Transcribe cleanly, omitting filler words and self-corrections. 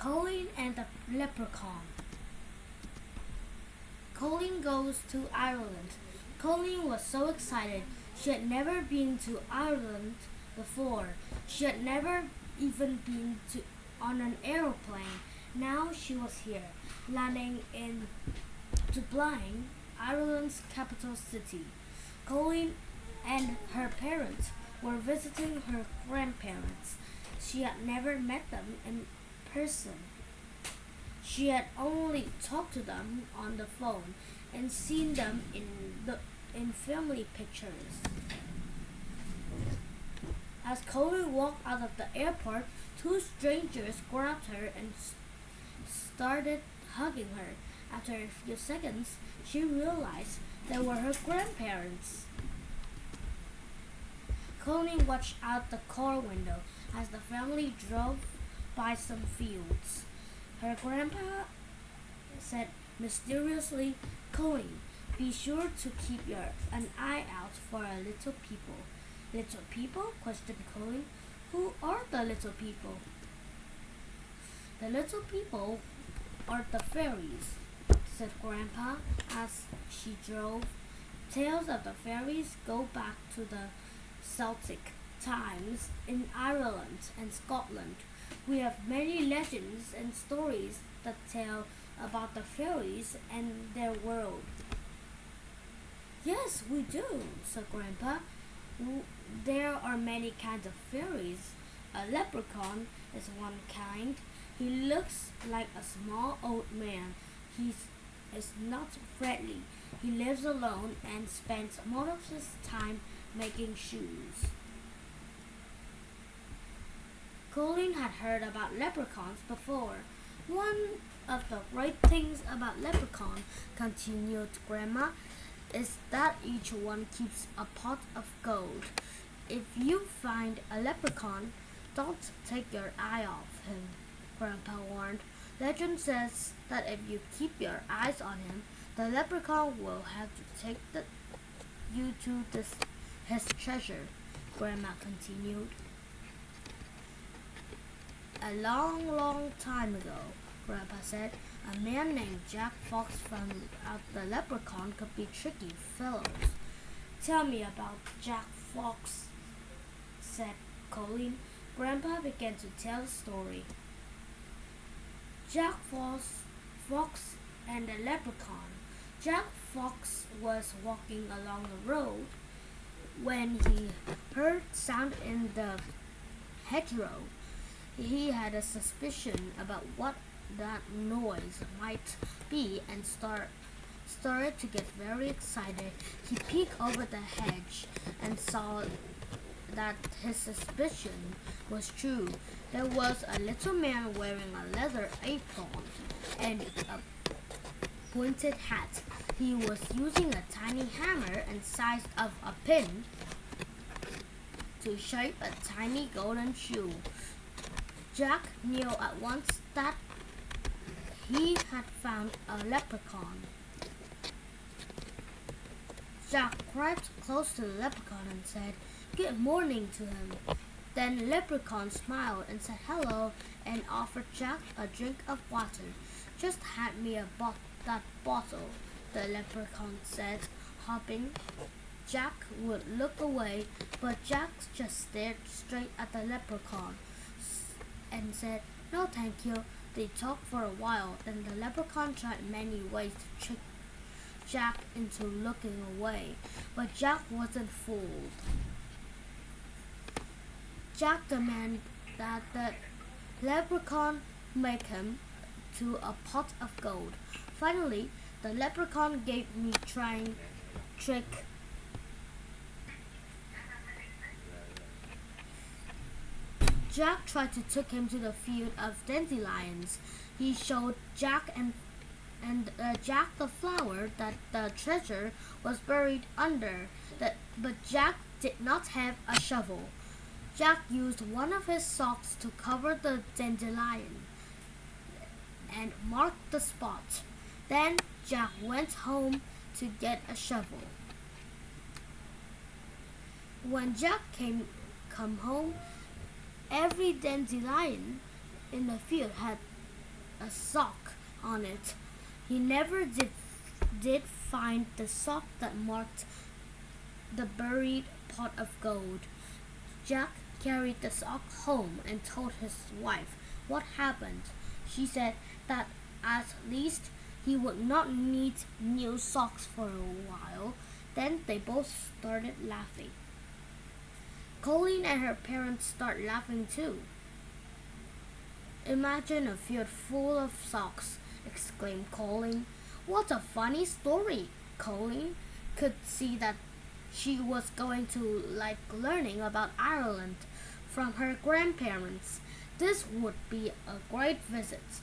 Colin and the Leprechaun. Colin goes to Ireland. Colin was so excited. She had never been to Ireland before. She had never even on an aeroplane. Now she was here, landing in Dublin, Ireland's capital city. Colin and her parents were visiting her grandparents. She had never met them in person. She had only talked to them on the phone and seen them in family pictures. As Colin walked out of the airport, two strangers grabbed her and started hugging her. After a few seconds, she realized they were her grandparents. Colin watched out the car window as the family drove by some fields. Her grandpa said mysteriously, "Colin, be sure to keep an eye out for a little people." "Little people?" questioned Colin. "Who are the little people?" "The little people are the fairies," said Grandpa as she drove. Tales of the fairies go back to the Celtic times in Ireland and Scotland. We have many legends and stories that tell about the fairies and their world. "Yes, we do," said Grandpa. "There are many kinds of fairies. A leprechaun is one kind. He looks like a small old man. He is not friendly. He lives alone and spends most of his time making shoes." Colin had heard about leprechauns before. "One of the great things about leprechaun," continued Grandma, "is that each one keeps a pot of gold. If you find a leprechaun, don't take your eye off him," Grandpa warned. "Legend says that if you keep your eyes on him, the leprechaun will have to take you to his treasure," Grandma continued. "A long, long time ago," Grandpa said, "a man named Jack Fox found out the leprechaun could be tricky fellows." "Tell me about Jack Fox," said Colin. Grandpa began to tell the story. Jack Fox and the Leprechaun. Jack Fox was walking along the road when he heard sound in the hedgerow. He had a suspicion about what that noise might be and started to get very excited. He peeked over the hedge and saw that his suspicion was true. There was a little man wearing a leather apron and a pointed hat. He was using a tiny hammer and size of a pin to shape a tiny golden shoe. Jack knew at once that he had found a leprechaun. Jack crept close to the leprechaun and said, "Good morning" to him. Then Leprechaun smiled and said hello and offered Jack a drink of water. "Just hand me that bottle," the Leprechaun said, hopping. Jack would look away, but Jack just stared straight at the Leprechaun and said, "No, thank you." They talked for a while, then the Leprechaun tried many ways to trick Jack into looking away, but Jack wasn't fooled. Jack demanded that the Leprechaun make him to a pot of gold. Finally, the Leprechaun gave me trying trick. Jack tried to take him to the field of dandelions. He showed Jack and Jack the flower that the treasure was buried under, but Jack did not have a shovel. Jack used one of his socks to cover the dandelion and marked the spot. Then Jack went home to get a shovel. When Jack come home, every dandelion in the field had a sock on it. He never did find the sock that marked the buried pot of gold. Jack carried the sock home and told his wife what happened. She said that at least he would not need new socks for a while. Then they both started laughing. Colleen and her parents start laughing too. "Imagine a field full of socks," exclaimed Colleen. "What a funny story!" Colleen could see that she was going to like learning about Ireland from her grandparents. This would be a great visit.